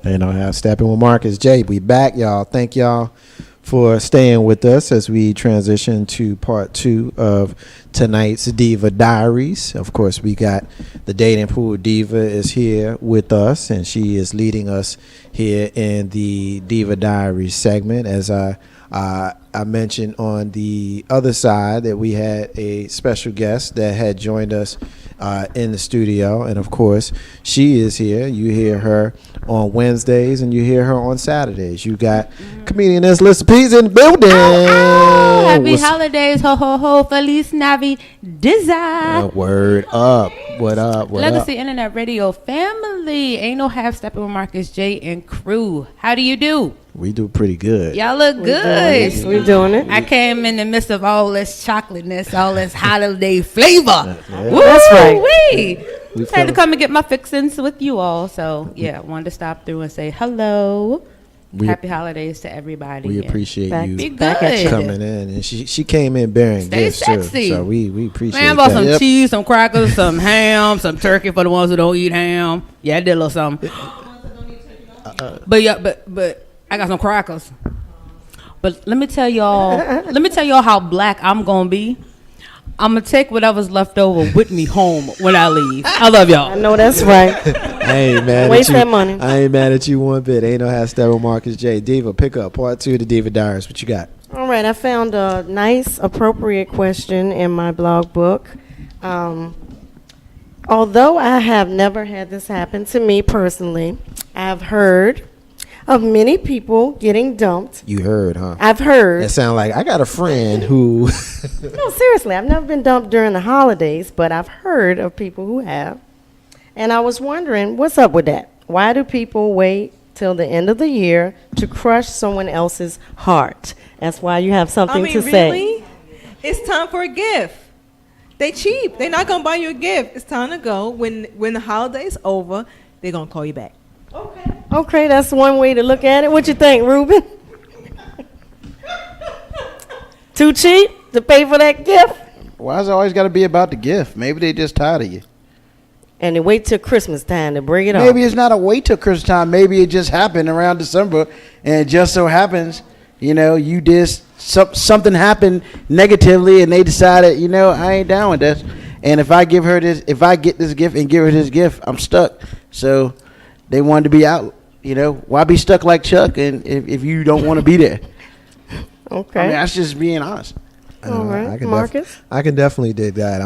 You know, have Steppin with Marcus J. We back, y'all. Thank y'all for staying with us as we transition to part 2 of tonight's Diva Diaries. Of course, we got the dating pool Diva is here with us, and she is leading us here in the Diva Diaries segment. As I mentioned on the other side that we had a special guest that had joined us in the studio, and of course she is here. You hear her on Wednesdays and you hear her on Saturdays. You got comedian Lisa P's in the building. Happy holidays, ho ho ho, Feliz Navidad. Word up. What up? What Legacy up? Internet Radio family. Ain't no half stepping with Marcus J and crew. How do you do? We do pretty good. Y'all look good. We're doing it. I came in the midst of all this chocolateness, all this holiday flavor. Yeah. Woo, That's right. We had to come and get my fixins with you all. So, yeah, wanted to stop through and say hello. Happy holidays to everybody. We appreciate you Be good. coming in. And she came in bearing Stay gifts, sexy. too. So we appreciate Man, I bought that. some cheese, some crackers, some ham, some turkey for the ones who don't eat ham. Yeah, I did a little something. But I got some crackers. But let me tell y'all how black I'm gonna be. I'm gonna take whatever's left over with me home when I leave. I love y'all. I know that's right. I ain't mad Waste at you. that money. I ain't mad at you one bit. Ain't no hashtag Marcus J. Diva, pick up part 2 of the Diva Diaries. What you got? All right, I found a nice, appropriate question in my blog book. Although I have never had this happen to me personally, I've heard of many people getting dumped. You heard, huh? I've heard. It sound like I got a friend who. No, seriously, I've never been dumped during the holidays, but I've heard of people who have. And I was wondering, what's up with that? Why do people wait till the end of the year to crush someone else's heart? That's why you have something to say. Really? It's time for a gift. They cheap. They're not gonna buy you a gift. It's time to go. When the holiday's over, they're gonna call you back. Okay, that's one way to look at it. What you think, Ruben? Too cheap to pay for that gift? Why is it always got to be about the gift? Maybe they just tired of you. And they wait till Christmas time to bring it off. Maybe it's not a wait till Christmas time. Maybe it just happened around December, and it just so happens, you did something happened negatively, and they decided, I ain't down with this. And if I get this gift and give her this gift, I'm stuck. So they wanted to be out. Why be stuck like Chuck? And if you don't want to be there, Okay. I mean, that's just being honest. All right, Marcus? I can definitely dig that.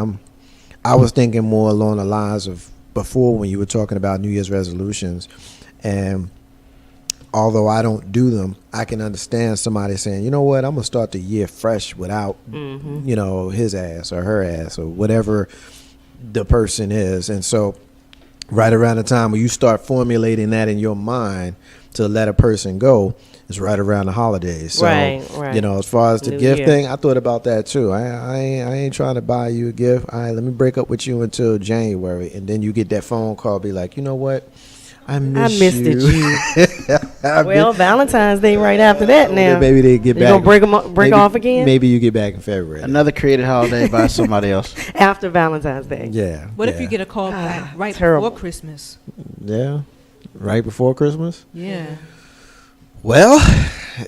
I was thinking more along the lines of before when you were talking about New Year's resolutions, and although I don't do them, I can understand somebody saying, you know what, I'm gonna start the year fresh without, his ass or her ass or whatever the person is, and so right around the time when you start formulating that in your mind to let a person go is right around the holidays. So, right. As far as the New gift Year. thing, I thought about that too. I ain't trying to buy you a gift. Let me break up with you until January, and then you get that phone call, be like, you know what? I missed you. Well, Valentine's Day right after that now. Maybe they get back. You gonna break off again? Maybe you get back in February. Another created holiday by somebody else. After Valentine's Day. Yeah. What if you get a call back right terrible. before Christmas? Yeah. Right before Christmas? Yeah. Well,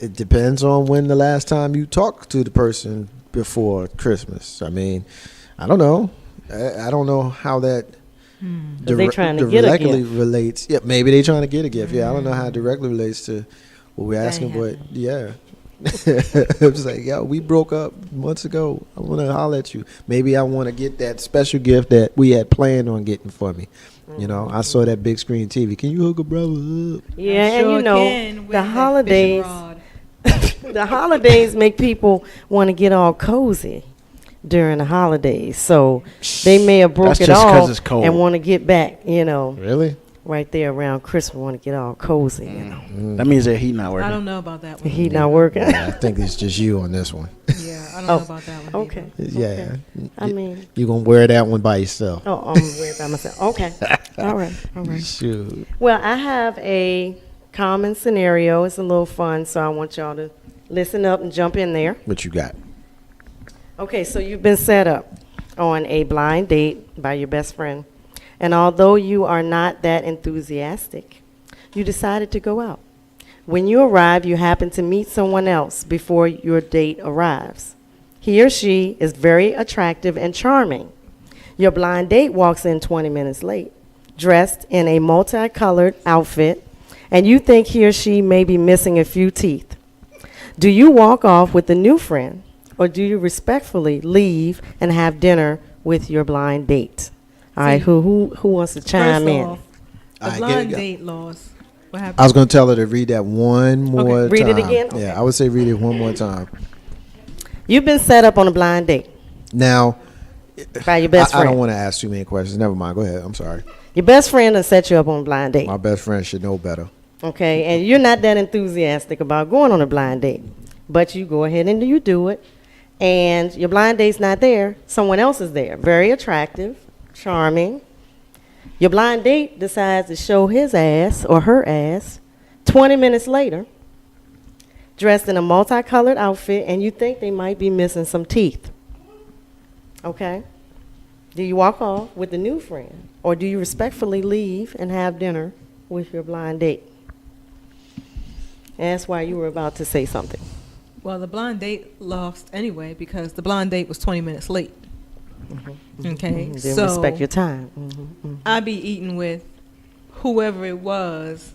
it depends on when the last time you talked to the person before Christmas. I mean, I don't know. I don't know how that They trying to get a directly gift. relates. Yeah, maybe they trying to get a gift. Yeah, I don't know how it directly relates to what we're asking, but yeah. It's like, yo, we broke up months ago. I want to holler at you. Maybe I want to get that special gift that we had planned on getting for me. I saw that big screen TV. Can you hook a brother up? Yeah, Sure and can the with that holidays, fishing rod. the holidays make people want to get all cozy during the holidays. So they may have broke That's it just 'cause off it's cold. and want to get back, Really? right there around Christmas, want to get all cozy, That means their heat not working. I don't know about that The one. heat not working. Yeah, I think it's just you on this one. Yeah, I don't Oh, know about that one. Okay. Yeah. Okay. I mean, You're going to wear that one by yourself. oh, I'm worried by myself. Okay. All right. Shoot. Well, I have a common scenario. It's a little fun, so I want y'all to listen up and jump in there. What you got? Okay, so you've been set up on a blind date by your best friend. And although you are not that enthusiastic You decided to go out. When you arrive, you happen to meet someone else before your date arrives. He or she is very attractive and charming. Your blind date walks in 20 minutes late, dressed in a multicolored outfit, and you think he or she may be missing a few teeth. Do you walk off with the new friend, or do you respectfully leave and have dinner with your blind date? All right, who wants to chime First in? off, the I get blind it. date laws. What happened? I was going to tell her to read that one more time. Read it again? Okay. Yeah, I would say read it one more time. You've been set up on a blind date Now, by your best I friend. don't want to ask too many questions. Never mind. Go ahead. I'm sorry. Your best friend has set you up on a blind date. My best friend should know better. Okay, and you're not that enthusiastic about going on a blind date, but you go ahead and you do it, and your blind date's not there. Someone else is there, very attractive, charming. Your blind date decides to show his ass or her ass 20 minutes later, dressed in a multicolored outfit, and you think they might be missing some teeth. Okay? Do you walk off with the new friend, or do you respectfully leave and have dinner with your blind date? And that's why you were about to say something. Well, the blind date lost anyway because the blind date was 20 minutes late. Okay, Didn't so respect your time. I'd be eating with whoever it was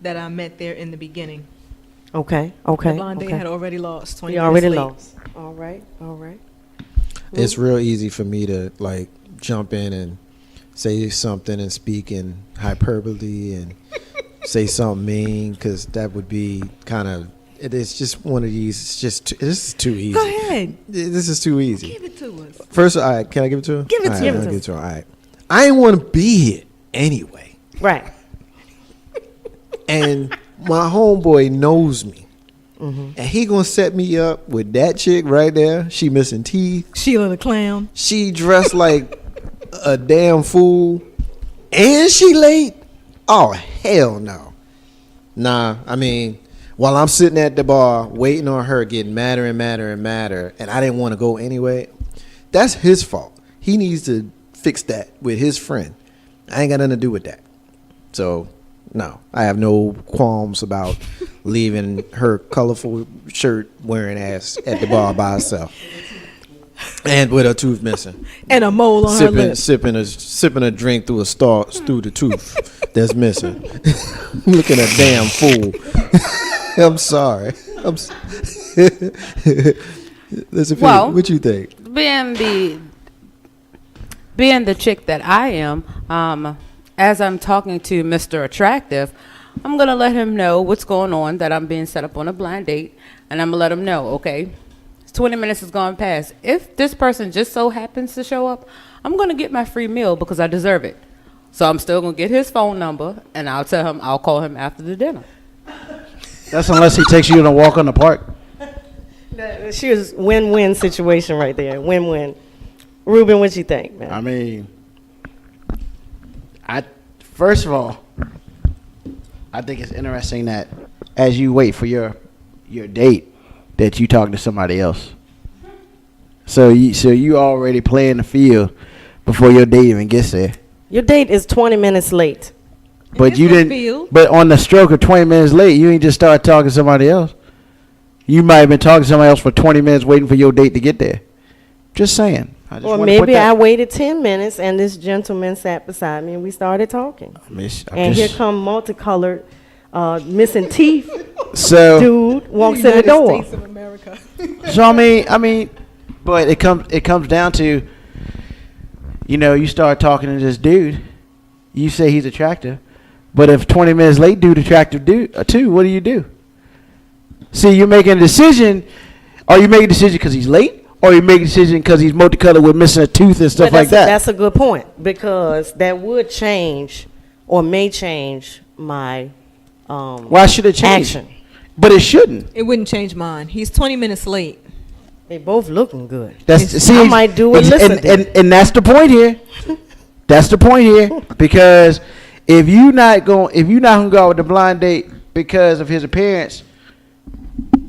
that I met there in the beginning. Okay. The Okay. blind date okay. had already lost 20 You minutes already late. lost. All right. All right. It's real easy for me to like jump in and say something and speak in hyperbole and say something mean because that would be kind of. It's just one of these. It's just this is too easy. Go ahead. This is too easy. Give it to us. First, all right, can I give it to her? Give it to All her. right, I'll give it to her. All right. I ain't want to be here anyway. Right. And my homeboy knows me. Mm-hmm. And he gonna set me up with that chick right there. She missing teeth. Sheila the clown. She dressed like a damn fool. And she late. Oh, hell no. Nah, I mean, while I'm sitting at the bar waiting on her, getting madder and madder and madder, and I didn't want to go anyway, that's his fault. He needs to fix that with his friend. I ain't got nothing to do with that. So, no, I have no qualms about leaving her colorful shirt wearing ass at the bar by herself. And with her tooth missing. And a mole on her lip. Sipping a drink through the tooth that's missing. Looking a damn fool. I'm sorry. Listen, Well, what you think? Being the chick that I am, as I'm talking to Mr. Attractive, I'm gonna let him know what's going on, that I'm being set up on a blind date, and I'm gonna let him know, okay, 20 minutes has gone past. If this person just so happens to show up, I'm gonna get my free meal because I deserve it. So I'm still gonna get his phone number, and I'll tell him I'll call him after the dinner. That's unless he takes you on a walk on the park. She was win-win situation right there. Win-win. Ruben, what you think, man? I mean, first of all, I think it's interesting that as you wait for your date, that you talk to somebody else. So you already playing the field before your date even gets there. Your date is 20 minutes late. But It's you a didn't. field. But on the stroke of 20 minutes late, you ain't just start talking to somebody else. You might have been talking to somebody else for 20 minutes waiting for your date to get there. Just saying. I just Or wanted to put maybe that- I waited 10 minutes and this gentleman sat beside me and we started talking. And here come multicolored, missing teeth So dude walks in the door. States of America. So I mean, but it comes down to, you start talking to this dude, you say he's attractive, but if 20 minutes late dude attractive too, what do you do? See, you're making a decision. Are you making a decision because he's late, or you make a decision because he's multicolored with missing a tooth and stuff But like that? That's a good point because that would change or may change my Why should it change? action. But it shouldn't. It wouldn't change mine. He's 20 minutes late. They both looking good. See, I might do a listen then. and that's the point here. That's the point here, because if you not gonna go out with the blind date because of his appearance,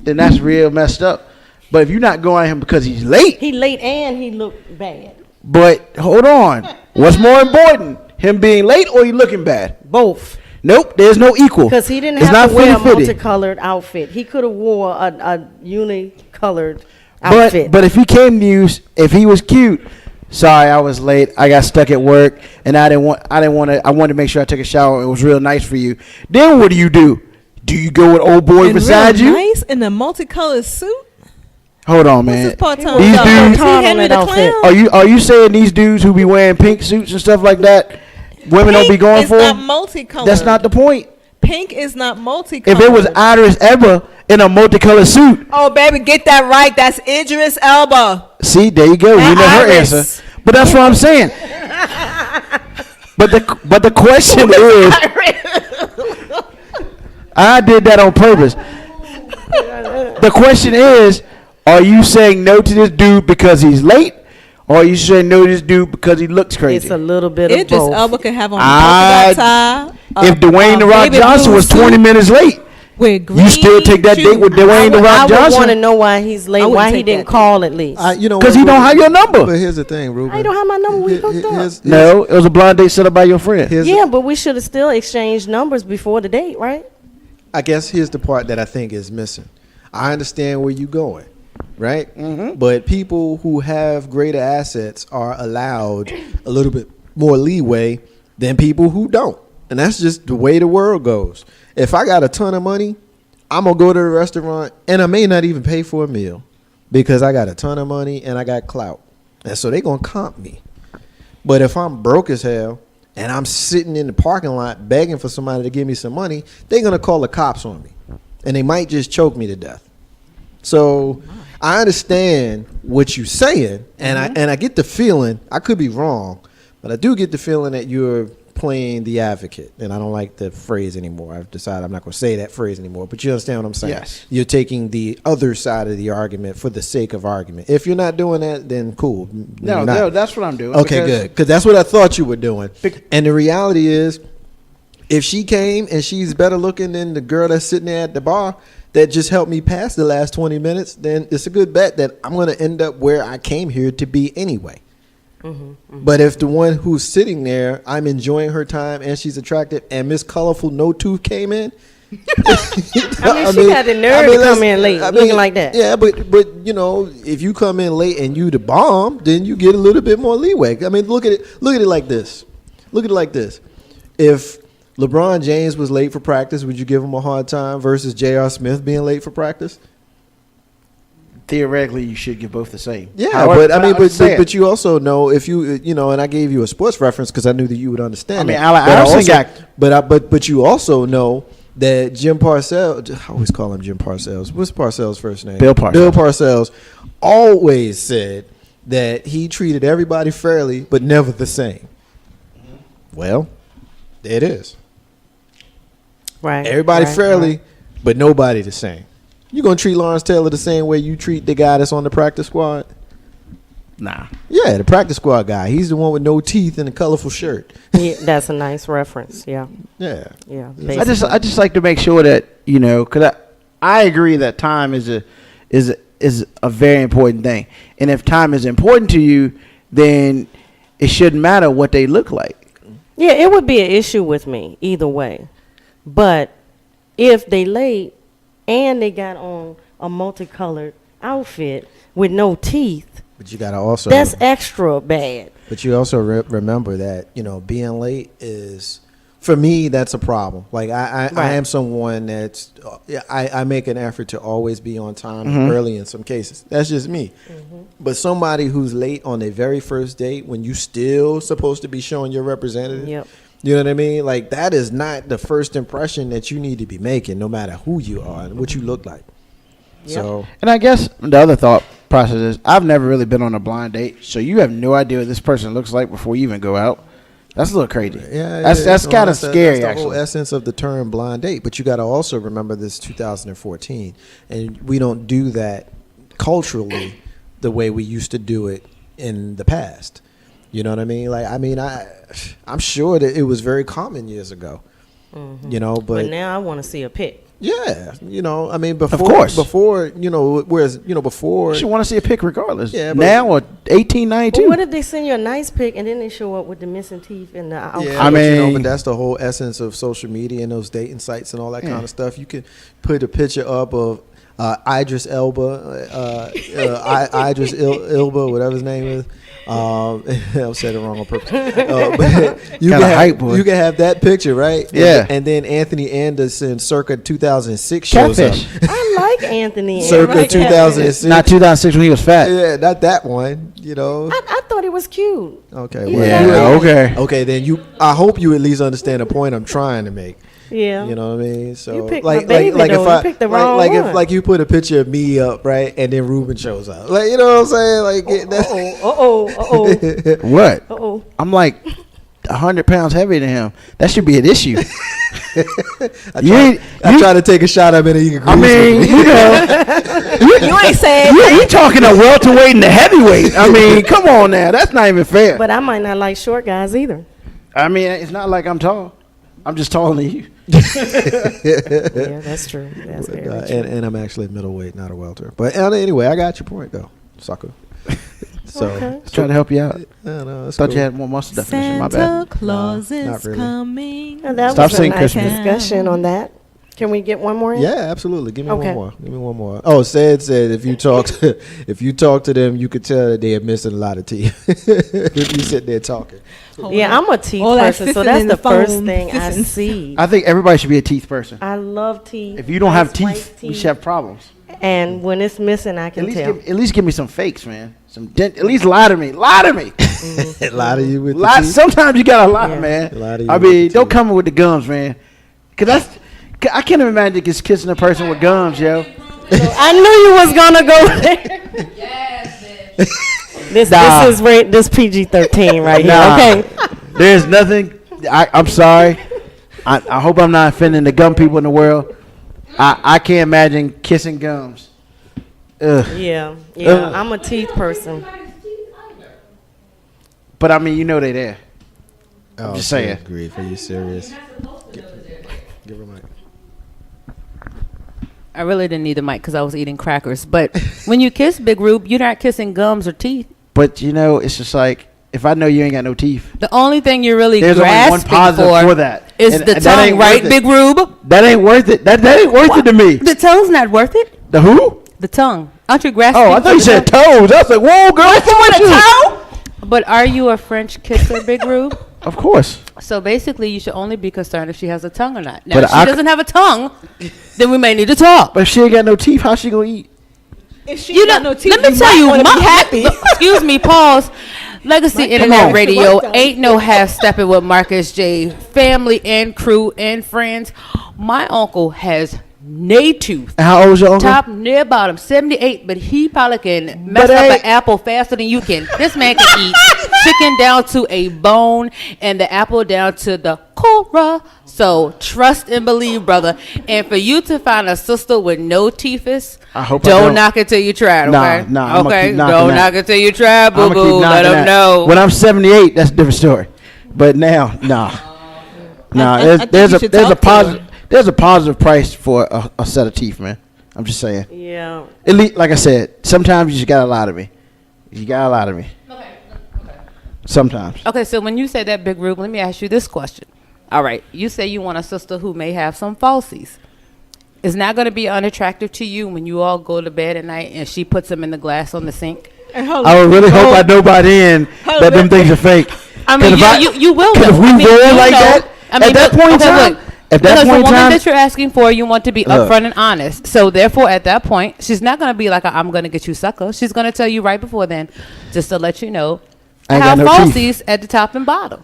then that's real messed up. But if you're not going at him because he's late, He late and he looked bad. but hold on, what's more important, him being late or you looking bad? Both. Nope, there's no equal. Because he didn't It's have not to wear a 50-50. multicolored outfit. He could have wore a unicolored outfit. But if he came to you, if he was cute, sorry, I was late. I got stuck at work, and I wanted to make sure I took a shower. It was real nice for you. Then what do? Do you go with old boy And beside real you? nice in a multicolored suit. Hold on, What's man. his part-time These job? dudes- Is he Tom on Henry that the outfit. Clown? Are you saying these dudes who be wearing pink suits and stuff like that, women don't be Pink going is for? not multicolored. That's not the point. Pink is not multicolored. If it was Idris Elba in a multicolored suit, Oh, baby, get that right. That's Idris Elba. see, there you go. You And know her Iris. answer. But that's what I'm saying. But the question is, I did that on purpose. The question is, are you saying no to this dude because he's late, or are you saying no to this dude because he looks crazy? It's a little bit of Idris both. Elba could have on a I- polka dot tie. If Dwayne the Rock baby Johnson blue was 20 suit minutes late, with green you still take that date with shoes. Dwayne the I Rock would want to Johnson? know why he's late. I wouldn't Why he take didn't that. call at least. You know 'Cause what, he don't Ruben? have your number. But here's the thing, Ruben. I don't have my number. We hooked up. No, it was a blind date set up by your friend. Yeah, but we should have still exchanged numbers before the date, right? I guess here's the part that I think is missing. I understand where you're going, right? But people who have greater assets are allowed a little bit more leeway than people who don't. And that's just the way the world goes. If I got a ton of money, I'm going to go to a restaurant and I may not even pay for a meal because I got a ton of money and I got clout. And so they're going to comp me. But if I'm broke as hell and I'm sitting in the parking lot begging for somebody to give me some money, they're going to call the cops on me. And they might just choke me to death. So I understand what you're saying, and I get the feeling, I could be wrong, but I do get the feeling that you're playing the advocate. And I don't like the phrase anymore. I've decided I'm not going to say that phrase anymore, but you understand what I'm saying? Yes. You're taking the other side of the argument for the sake of argument. If you're not doing that, then cool. You're not. That's what I'm doing. Okay, because- good. Because that's what I thought you were doing. And the reality is, if she came and she's better looking than the girl that's sitting there at the bar that just helped me pass the last 20 minutes, then it's a good bet that I'm going to end up where I came here to be anyway. But if the one who's sitting there, I'm enjoying her time and she's attractive, and Miss Colorful No Tooth came in, I mean, she had the nerve to come in late, looking like that. Yeah, but you know, if you come in late and you the bomb, then you get a little bit more leeway. I mean, look at it like this. Look at it like this. If LeBron James was late for practice, would you give him a hard time versus J.R. Smith being late for practice? Theoretically, you should give both the same. Yeah, However, but I mean, I'm saying- but you also know if you know, and I gave you a sports reference because I knew that you would understand. I mean, that. Allen But I Iverson also- but you also know that Jim Parcells, I always call him Jim Parcells. What's Parcells' first name? Bill Parcells. Bill Parcells always said that he treated everybody fairly, but never the same. Well, there it is. Right. Everybody right, fairly, right. but nobody the same. You gonna treat Lawrence Taylor the same way you treat the guy that's on the practice squad? Nah. Yeah, the practice squad guy. He's the one with no teeth and a colorful shirt. Yeah, that's a nice reference. Yeah. Yeah. Yeah. I just like to make sure that, you know, because I agree that time is a very important thing, and if time is important to you, then it shouldn't matter what they look like. Yeah, it would be an issue with me either way. But if they late and they got on a multicolored outfit with no teeth, But you gotta also. that's extra bad. But you also remember that, you know, being late is, for me, that's a problem. Like I Right. am someone that's I make an effort to always be on time early in some cases. That's just me. But somebody who's late on their very first date when you still supposed to be showing your representative. Yep. You know what I mean? Like that is not the first impression that you need to be making, no matter who you are and what you look like. Yep. So And I guess the other thought process is I've never really been on a blind date, so you have no idea what this person looks like before you even go out. That's a little crazy. yeah, that's well, kind of scary. That's the whole Actually, essence of the term blind date. But you got to also remember this 2014, and we don't do that culturally the way we used to do it in the past. You know what I mean? Like, I'm sure that it was very common years ago. You know, But now I want to see a pic. Yeah, I mean, before, course. before, whereas, before. She want to see a pic regardless. Yeah, but- now or 1892. Well, what if they send you a nice pic and then they show up with the missing teeth and the outfit? Yeah, I but, mean- but that's the whole essence of social media and those dating sites and all that kind of stuff. You can put a picture up of Idris Elba, Idris Elba, whatever his name is. I said it wrong on purpose. But you Kinda can hype, boy. you can have that picture, right? Yeah. And then Anthony Anderson, circa 2006, shows Catfish. up. I like Anthony. Circa I like that. 2006. Not 2006 when he was fat. Yeah, not that one. I thought he was cute. Okay. Yeah. Well, Okay. Okay, then I hope you at least understand the point I'm trying to make. Yeah. You know what I mean? So You picked my baby, though. You picked the wrong like one. if like you put a picture of me up, right, and then Ruben shows up, like, you know what I'm saying? Like that's What? Uh-oh. I'm like 100 pounds heavier than him. That should be an issue. I try to take a shot of it, and you can. I mean, with me. You ain't saying you talking a welterweight and a heavyweight. I mean, come on now. That's not even fair. But I might not like short guys either. I mean, it's not like I'm tall. I'm just taller than you. Yeah, that's true. That's very true. And I'm actually a middleweight, not a welter. But anyway, I got your point though, sucker. So Okay. Just trying to help you out. no, Thought you had more muscle definition. My Santa bad. Claus No, not is really. coming. Well, that Stop was a saying nice Christmas. discussion on that. Can we get one more in? Yeah, absolutely. Give me Okay. one more. Give me one more. Oh, said if you talk to them, you could tell that they are missing a lot of teeth. If you sit there talking. Yeah, I'm a teeth All that person, so fissing that's in the the first phone, thing I fissing. see. I think everybody should be a teeth person. I love teeth. If you don't have nice white teeth, we should have problems. And when it's missing, I At can least, tell. at least give me some fakes, man. Some dent. At least lie to me. Lie to me. A lot of you with the Lie. teeth. Sometimes you gotta lie, Yeah. man. A lot of you I with mean, the don't teeth. come with the gums, man. Cause I can't imagine just kissing a person with gums, yo. I knew you was gonna go there. Nah. This PG-13 right here. Nah. Okay. There's nothing. I'm sorry. I hope I'm not offending the gum people in the world. I can't imagine kissing gums. Ugh. Yeah. Ugh. I'm a teeth person. But I mean, you know they there. Oh, just saying. good grief, are you serious? Give her a mic. I really didn't need the mic because I was eating crackers. But when you kiss Big Rube, you're not kissing gums or teeth. But you know, it's just like if I know you ain't got no teeth, The only thing you're really there's only one grasping positive for that. is And the that tongue, ain't right, worth it. Big Rube? That ain't worth it. That ain't worth it to me. The tongue's not worth it. The who? The tongue. Aren't you grasping? Oh, I for thought you the said tongue? toes. I was like, whoa, girl, what's wrong with you? But are you a French kisser, Big Rube? Of course. So basically, you should only be concerned if she has a tongue or not. Now, But if she I c- doesn't have a tongue, then we may need to talk. But if she ain't got no teeth, how she gonna eat? If she You got know, no teeth, let me you tell might you, wanna be my, happy. excuse me, pause. Legacy Internet on. Radio ain't no half stepping with Marcus J. Family and crew and friends. My uncle has nay tooth. And how old is your uncle? Top near bottom, 78, but he probably can But mess up an ain't- apple faster than you can. This man can eat chicken down to a bone and the apple down to the core. So trust and believe, brother. And for you to find a sister with no teethus, I hope I don't don't. knock it till you try it, Nah, okay? nah, I'ma okay, keep knocking don't that. knock it till you try, boo I'ma keep boo. Let knocking them that. know. When I'm 78, that's a different story. But now, nah. Nah, I think there's you a should there's a talk to positive there's a positive price for a set of teeth, man. I'm just saying. Yeah. At least, like I said, sometimes you just gotta lie to me. You gotta lie to me. Sometimes. Okay, so when you say that, Big Rube, let me ask you this question. All right, you say you want a sister who may have some falsies. It's not going to be unattractive to you when you all go to bed at night and she puts them in the glass on the sink? And hold I would really hope I know by then Hold that them on. things are fake. I mean, 'Cause if you will 'cause know. if we I mean, roll you like know. that, I mean, at that look, point in okay, time, look. at that Because point the in woman time, that you're asking for, you want to be Look. upfront and honest. So therefore, at that point, she's not going to be like, I'm going to get you sucker. She's going to tell you right before then, just to let you know, I ain't have got no teeth. falsies at the top and bottom.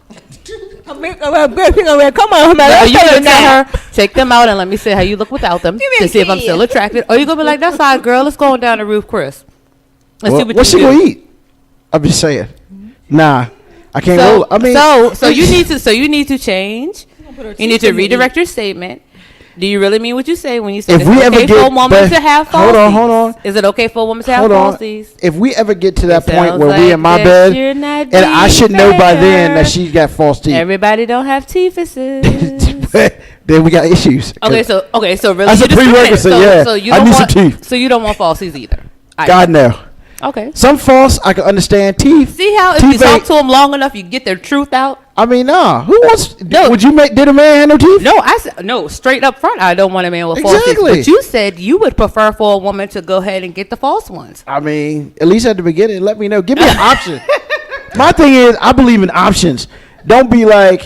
Come on, man. Now, Let's you tell gonna her now. tell her, take them out and let me see how you look without them Give me to a see if I'm kid. still attracted. Or you gonna be like, that's all right, girl. Let's go on down the roof, Chris. Let's see what what's you she do. gonna eat? I'm just saying. Nah, I can't roll. I mean, so you need to change. You need to redirect your statement. Do you really mean what you say when you say If it's we ever okay get- for a woman but- to have falsies? hold on. Is it okay for a woman to have hold on. falsies? If we ever get to that It point sounds where we like in my that bed, you're not and I being should know by then fair. that she's got false teeth. Everybody don't have teethuses. then we got issues. Okay, so really, That's you a prerequisite, yeah. So you I don't need some want teeth. So you don't want falsies either. God no. Okay. Some false I can understand. Teeth. See how if teeth you talk ain't- to them long enough, you get their truth out. I mean, nah. Who wants? No. Would you make? Did a man have no teeth? No, I said no. Straight up front, I don't want a man with false teeth. Exactly. But you said you would prefer for a woman to go ahead and get the false ones. I mean, at least at the beginning, let me know. Give me an option. My thing is, I believe in options. Don't be like,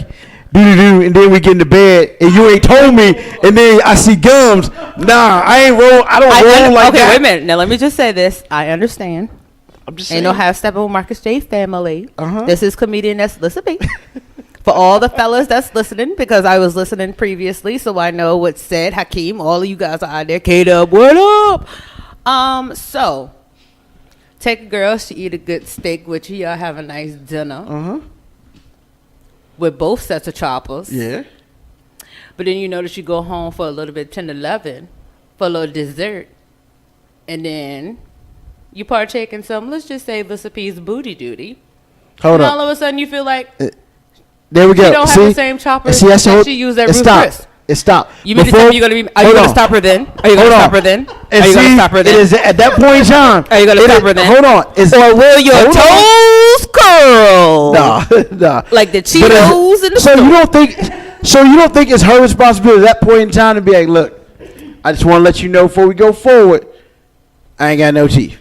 do, and then we get into bed, and you ain't told me, and then I see gums. Nah, I ain't roll. I don't roll like okay, that. wait a minute. Now let me just say this. I understand. I'm just Ain't saying. no half stepping with Marcus J family. Uh-huh. This is comedian that's listening. For all the fellas that's listening, because I was listening previously, so I know what's said. Hakeem, all of you guys are out there. K-Dub, what up? So take a girl, she eat a good steak with you. Y'all have a nice dinner Uh-huh. with both sets of choppers. Yeah. But then you notice you go home for a little bit 10-11 for a little dessert, and then you partake in some, let's just say, this a piece booty duty. Hold And up. all of a sudden you feel like There we go. she don't have see? the same chopper See, that's the that whole- she used at it Ruth stopped. Chris. It stopped. You mean to Before- tell me you're gonna be? Are you hold gonna on. stop her then? Are you Hold gonna on. stop her then? And Are you gonna see, stop her It then? is at that point in time. Are you gonna it stop is- her then? Hold on. Or will your Hold on. toes curl? Nah. Like the But Cheetos in the so store. you don't think? So you don't think it's her responsibility at that point in time to be like, look, I just want to let you know before we go forward, I ain't got no teeth,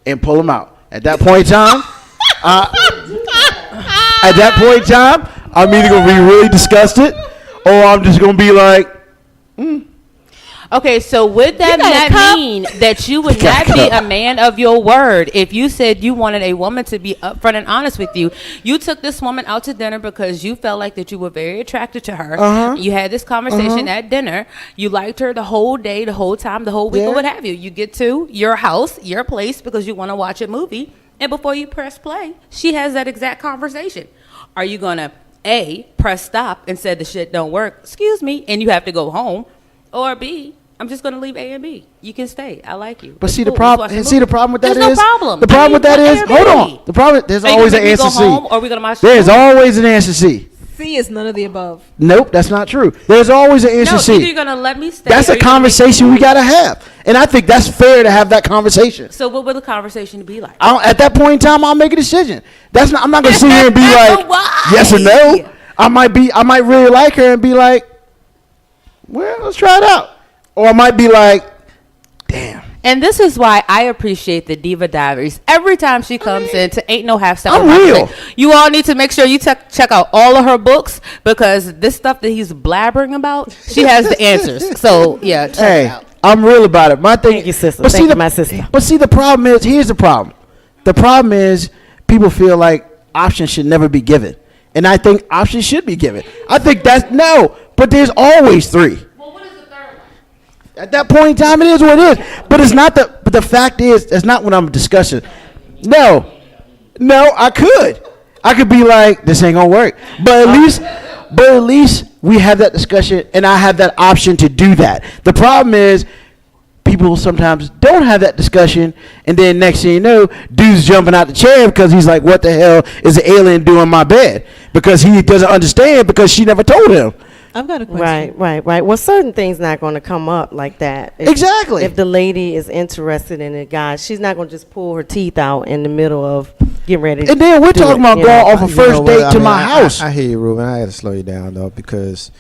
and pull them out. At that point in time, I'm either gonna be really disgusted, or I'm just gonna be like, Okay, so would that got a not cup? mean that you would got not a be cup. a man of your word if you said you wanted a woman to be upfront and honest with you? You took this woman out to dinner because you felt like that you were very attracted to her. Uh-huh. You had this conversation at dinner. You liked her the whole day, the whole time, the whole week, Yeah. or what have you. You get to your house, your place, because you want to watch a movie, and before you press play, she has that exact conversation. Are you gonna A, press stop and said the shit don't work, excuse me, and you have to go home, or B, I'm just gonna leave A and B. You can stay. I like you. but It's see the cool. problem. Let's watch a See the movie. problem with that There's is no problem. the problem with that is Airbnb. hold on. The problem. There's Are you always gonna an make me answer go C. home, or are we gonna watch? There's the movie? always an answer C. C is none of the above. Nope, that's not true. There's always an answer No, C. either you're gonna let me stay. That's or a you're gonna make me conversation we go. gotta have, and I think that's fair to have that conversation. So what would the conversation be like? At that point in time, I'll make a decision. That's not. I'm not gonna sit here and be like Why? yes or no. I might really like her and be like, well, let's try it out. Or I might be like, damn. And this is why I appreciate the Diva Diaries. Every time she comes in to Ain't No Half Step. I'm real. You all need to make sure you check out all of her books, because this stuff that he's blabbering about, she has the answers. So yeah, check it Hey, out. I'm real about it. My thing. Thank you, sister. But Thank see you, my sister. But see, the problem is, here's the problem. The problem is, people feel like options should never be given, and I think options should be given. I think that's no, but there's always three. Well, what is the third one? At that point in time, it is what it is. But it's not the. But the fact is, that's not what I'm discussing. No, I could be like, this ain't gonna work. But at least we have that discussion, and I have that option to do that. The problem is, people sometimes don't have that discussion, and then next thing you know, dude's jumping out the chair because he's like, what the hell is an alien doing in my bed? Because he doesn't understand, because she never told him. I've got a question. Right. Well, certain things not going to come up like that. Exactly. If the lady is interested in a guy, she's not going to just pull her teeth out in the middle of getting ready. And then we're do talking it, about you going know. off a You first know what, date I to mean, my house. I hear you, Ruben. I got to slow you down though, because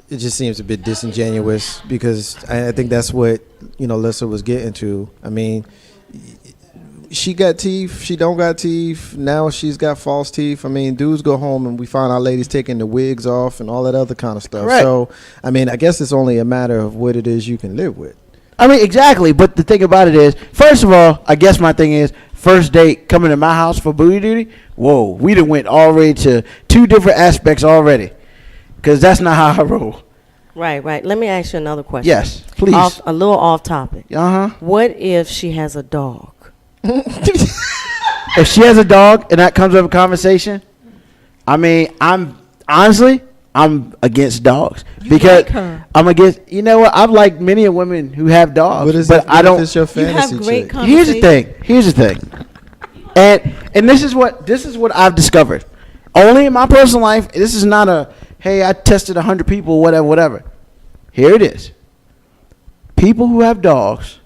it just seems a bit disingenuous. Because I think that's what Lissa was getting to. I mean, she got teeth. She don't got teeth. Now she's got false teeth. I mean, dudes go home and we find our ladies taking the wigs off and all that other kind of stuff. Correct. So I mean, I guess it's only a matter of what it is you can live with. I mean, exactly. But the thing about it is, first of all, I guess my thing is, first date coming to my house for booty duty. Whoa, we done went already to two different aspects already, because that's not how I roll. Right. Let me ask you another question. Yes, please. A little off topic. Uh huh. What if she has a dog? If she has a dog and that comes up a conversation, I mean, I'm against dogs, because like her. I'm against. You know what? I've liked many a women who have dogs, What is but it? I don't. It's your You fantasy have great chick. Here's the thing. And this is what I've discovered. Only in my personal life. This is not a, hey, I tested 100 people, whatever. Here it is. People who have dogs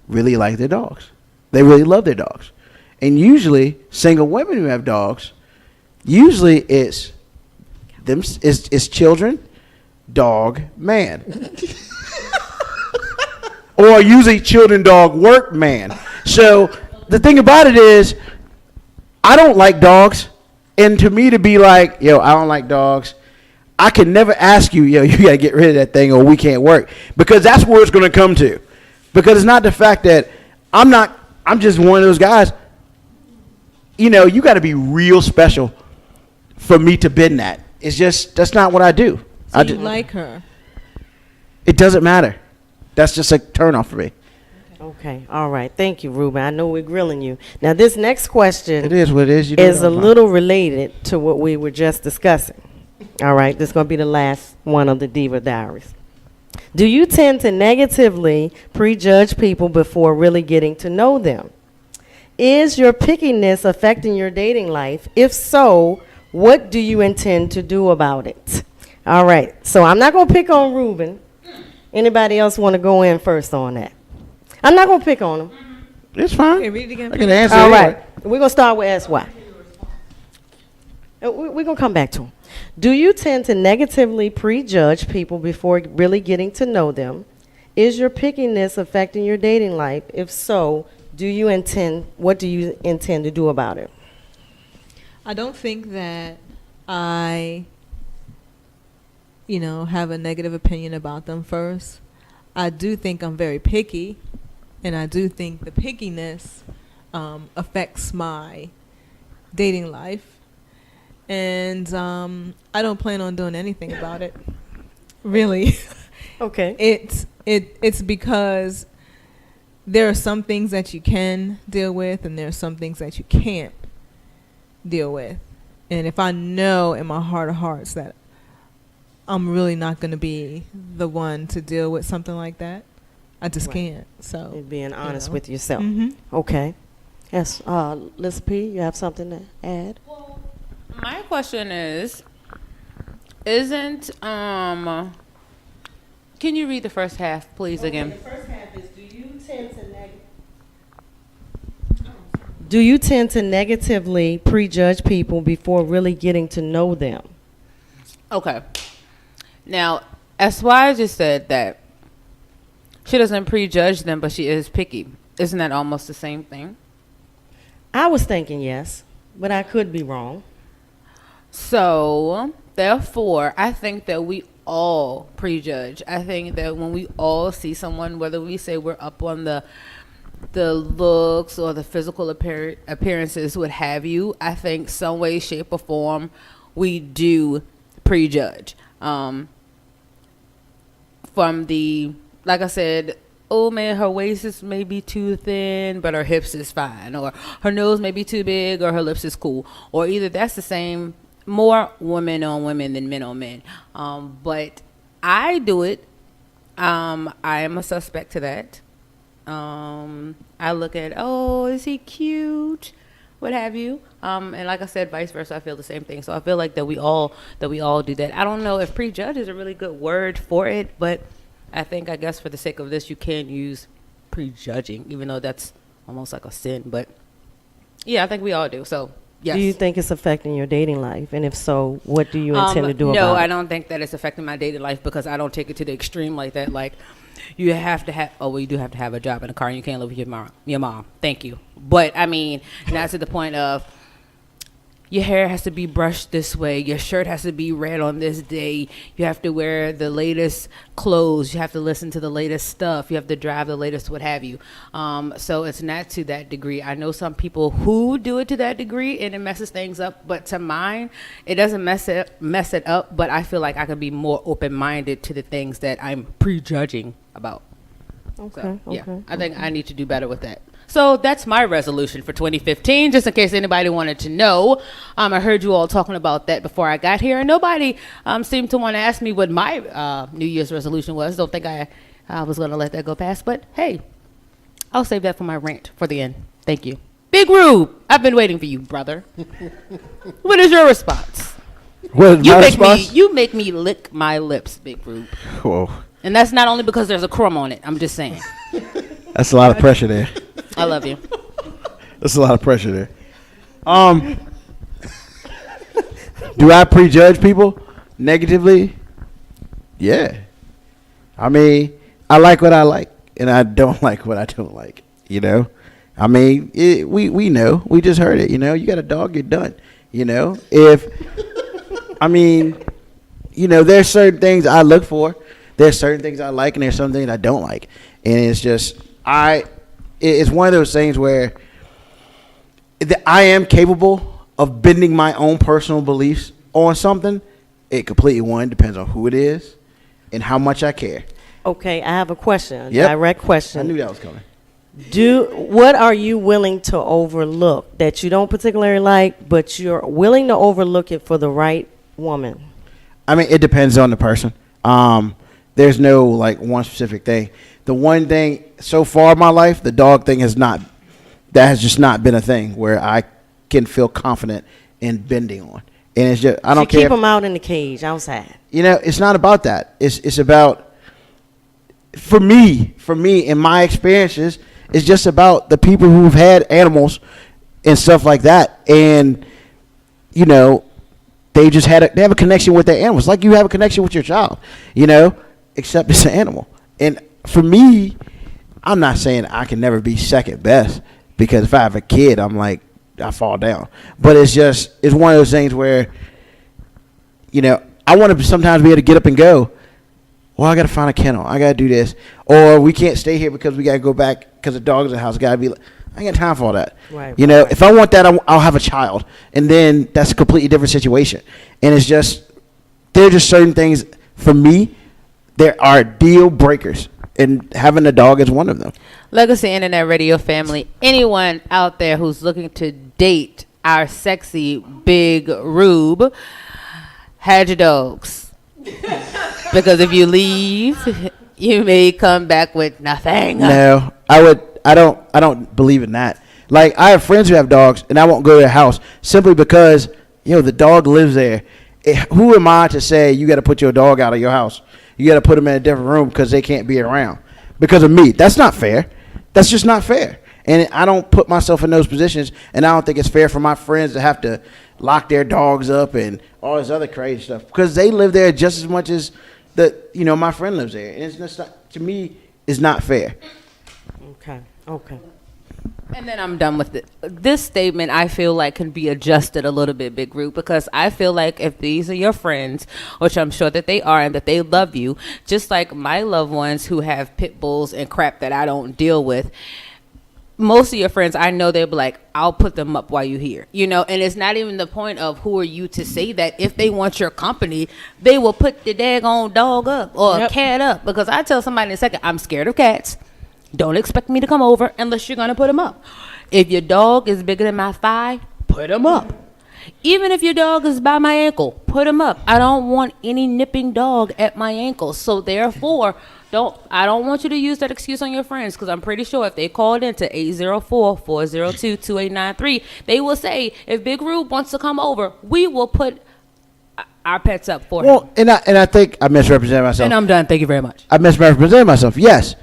really like their dogs. They really love their dogs. And usually, single women who have dogs, usually it's them, it's children, dog, man. Or usually children, dog, work, man. So the thing about it is, I don't like dogs. And to me to be like, yo, I don't like dogs, I can never ask you, yo, you got to get rid of that thing or we can't work. Because that's where it's going to come to. Because it's not the fact that I'm just one of those guys. You know, you got to be real special for me to bend that. It's just, that's not what I do. So you like her? It doesn't matter. That's just a turn off for me. Okay, all right. Thank you, Ruben. I know we're grilling you. Now, this next question It is what it is. You is know a little related to what we were just discussing. All right, this is going to be the last one of the Diva Diaries. Do you tend to negatively prejudge people before really getting to know them? Is your pickiness affecting your dating life? If so, what do you intend to do about it? All right, so I'm not going to pick on Ruben. Anybody else want to go in first on that? I'm not going to pick on him. It's fine. Okay, read it again. I can answer All it. right, we're going to start with SY. We're going to come back to him. Do you tend to negatively prejudge people before really getting to know them? Is your pickiness affecting your dating life? If so, what do you intend to do about it? I don't think that I, have a negative opinion about them first. I do think I'm very picky, and I do think the pickiness affects my dating life. And I don't plan on doing anything about it, really. Okay. It's because there are some things that you can deal with, and there are some things that you can't deal with. And if I know in my heart of hearts that I'm really not going to be the one to deal with something like that, I just can't. So You're being honest with yourself. Mm-hmm. Okay. Yes, Liz P., you have something to add? Well, my question is, can you read the first half, please, again? The first half is, do you tend to negatively prejudge people before really getting to know them? Okay. Now, SY just said that she doesn't prejudge them, but she is picky. Isn't that almost the same thing? I was thinking yes, but I could be wrong. So, therefore, I think that we all prejudge. I think that when we all see someone, whether we say we're up on the looks or the physical appearances, what have you, I think some way, shape, or form, we do prejudge. From the, like I said, oh man, her waist is maybe too thin, but her hips is fine, or her nose may be too big, or her lips is cool, or either that's the same, more women on women than men on men. But I do it. I am a suspect to that. I look at, oh, is he cute? What have you? And like I said, vice versa, I feel the same thing. So I feel like that we all do that. I don't know if prejudge is a really good word for it, but I think, I guess for the sake of this, you can use prejudging, even though that's almost like a sin. But yeah, I think we all do. So yes. Do you think it's affecting your dating life? And if so, what do you intend to do about it? No, I don't think that it's affecting my dating life, because I don't take it to the extreme like that. Like, you have to have, well, you do have to have a job and a car, and you can't live with your mom. Thank you. But I mean, not to the point of your hair has to be brushed this way, your shirt has to be red on this day, you have to wear the latest clothes, you have to listen to the latest stuff, you have to drive the latest what have you. So it's not to that degree. I know some people who do it to that degree and it messes things up, but to mine, it doesn't mess it up, but I feel like I could be more open-minded to the things that I'm prejudging about. Okay, So, yeah, okay, I think I need to do better with that. So that's my resolution for 2015, just in case anybody wanted to know. I heard you all talking about that before I got here, and nobody seemed to want to ask me what my New Year's resolution was. Don't think I was going to let that go past, but hey, I'll save that for my rant for the end. Thank you. Big Rube, I've been waiting for you, brother. What is your response? What, You my make me response? you make me lick my lips, Big Rube. Whoa. And that's not only because there's a crumb on it. I'm just saying. That's a lot of pressure there. I love you. That's a lot of pressure there. Do I prejudge people negatively? Yeah. I mean, I like what I like, and I don't like what I don't like. You know, I mean, we know. We just heard it. You know, you got a dog, you're done. You know, I mean, you know, there's certain things I look for. There's certain things I like, and there's some things I don't like. And it's just, it's one of those things where I am capable of bending my own personal beliefs on something. It completely depends on who it is and how much I care. Okay, I have a question, a Yep. direct question. I knew that was coming. What are you willing to overlook that you don't particularly like, but you're willing to overlook it for the right woman? I mean, it depends on the person. There's no like one specific thing. The one thing so far in my life, the dog thing has just not been a thing where I can feel confident in bending on. And it's just, I don't care. Keep them out in the cage outside. You know, it's not about that. It's about, for me, in my experiences, it's just about the people who've had animals and stuff like that. And, you know, they have a connection with their animals. Like you have a connection with your child, you know, except it's an animal. And for me, I'm not saying I can never be second best, because if I have a kid, I'm like, I fall down. But it's one of those things where, you know, I want to sometimes be able to get up and go, well, I got to find a kennel. I got to do this. Or we can't stay here because we got to go back because the dog's in the house. Got to be, I ain't got time for all that. Right. You know, if I want that, I'll have a child. And then that's a completely different situation. And it's just, there are just certain things, for me, there are deal breakers. And having a dog is one of them. Legacy Internet Radio family, anyone out there who's looking to date our sexy Big Rube, had your dogs. Because if you leave, you may come back with nothing. No, I don't believe in that. Like, I have friends who have dogs, and I won't go to their house simply because, you know, the dog lives there. Who am I to say you got to put your dog out of your house? You got to put them in a different room because they can't be around because of me. That's not fair. That's just not fair. And I don't put myself in those positions, and I don't think it's fair for my friends to have to lock their dogs up and all this other crazy stuff because they live there just as much as my friend lives there. And it's just not, to me, it's not fair. Okay. And then I'm done with it. This statement, I feel like, can be adjusted a little bit, Big Group, because I feel like if these are your friends, which I'm sure that they are and that they love you, just like my loved ones who have pit bulls and crap that I don't deal with, most of your friends, I know they'll be like, I'll put them up while you're here, you know, and it's not even the point of who are you to say that. If they want your company, they will put the daggone dog up or a cat up, because I tell somebody in a second, I'm scared of cats. Don't expect me to come over unless you're going to put them up. If your dog is bigger than my thigh, put him up. Even if your dog is by my ankle, put him up. I don't want any nipping dog at my ankle. So therefore, I don't want you to use that excuse on your friends, because I'm pretty sure if they called into 804-402-2893, they will say, if Big Rube wants to come over, we will put our pets up for him. Well, and I think I misrepresented myself. And I'm done. Thank you very much. I misrepresented myself. Yes,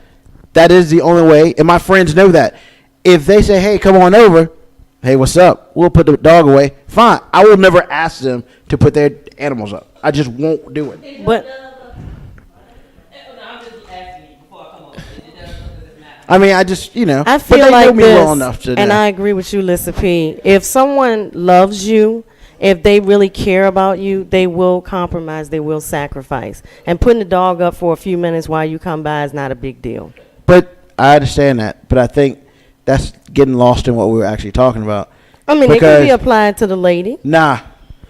that is the only way, and my friends know that. If they say, hey, come on over, hey, what's up? We'll put the dog away. Fine. I will never ask them to put their animals up. I just won't do it. But I mean, I just, you know. I feel but they like know me this, well enough to and know. I agree with you, Lissa P. If someone loves you, if they really care about you, they will compromise, they will sacrifice. And putting the dog up for a few minutes while you come by is not a big deal. But I understand that. But I think that's getting lost in what we were actually talking about. I mean, it Because- could be applied to the lady. Nah.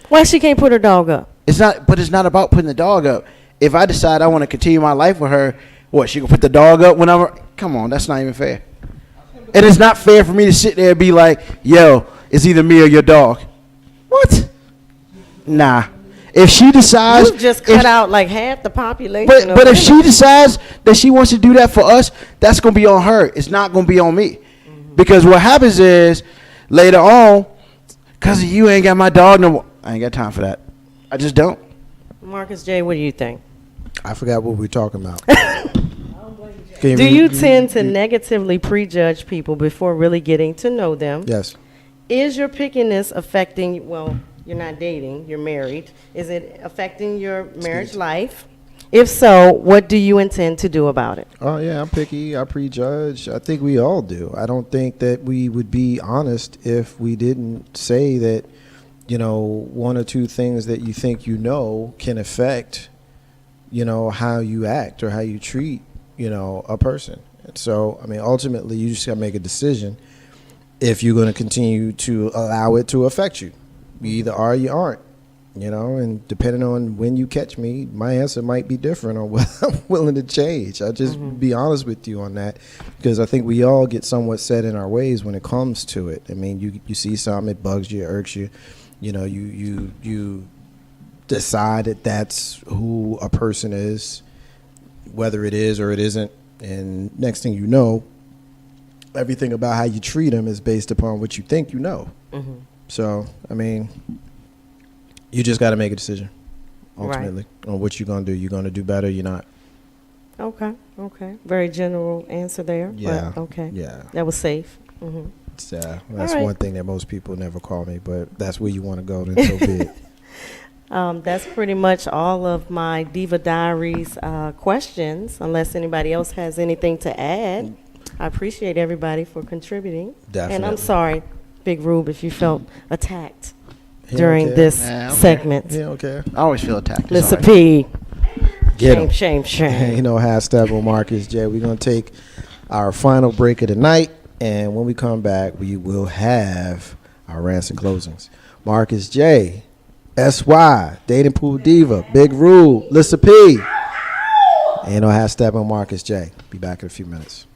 Why she can't put her dog up? It's not about putting the dog up. If I decide I want to continue my life with her, what, she gonna put the dog up whenever? Come on, that's not even fair. And it's not fair for me to sit there and be like, yo, it's either me or your dog. What? Nah. If she decides, You just cut out like half the population. but of if she decides that she wants to do that for us, that's gonna be on her. It's not gonna be on me. Because what happens is later on, cause you ain't got my dog no more. I ain't got time for that. I just don't. Marcus J., what do you think? I forgot what we were talking about. Do you tend to negatively prejudge people before really getting to know them? Yes. Is your pickiness affecting, well, you're not dating, you're married. Is it affecting your marriage life? If so, what do you intend to do about it? Oh, yeah, I'm picky. I prejudge. I think we all do. I don't think that we would be honest if we didn't say that, you know, one or two things that you think you know can affect, you know, how you act or how you treat, you know, a person. And so, I mean, ultimately, you just got to make a decision if you're going to continue to allow it to affect you. You either are or you aren't. You know, and depending on when you catch me, my answer might be different on what I'm willing to change. I'll just be honest with you on that, because I think we all get somewhat set in our ways when it comes to it. I mean, you see something, it bugs you, it irks you. You know, you decide that that's who a person is, whether it is or it isn't. And next thing you know, everything about how you treat them is based upon what you think you know. So, I mean, you just got to make a decision, ultimately, on what you're going to do. You're going to do better, you're not. Okay. Very general answer there. Yeah. But okay. Yeah. That was safe. It's, that's right. one thing that most people never call me, but that's where you want to go, then so be it. That's pretty much all of my Diva Diaries questions, unless anybody else has anything to add. I appreciate everybody for contributing. Definitely. And I'm sorry, Big Rube, if you felt attacked He during don't care. this Nah, okay. segment. He don't care. I always feel attacked. It's Listen, all right. P. Get him. Shame. You know how Steppin Marcus J. We're going to take our final break of the night, and when we come back, we will have our rants and closings. Marcus J., SY, Dating Pool Diva, Big Rule, Lissa P. And you know how Steppin Marcus J. Be back in a few minutes.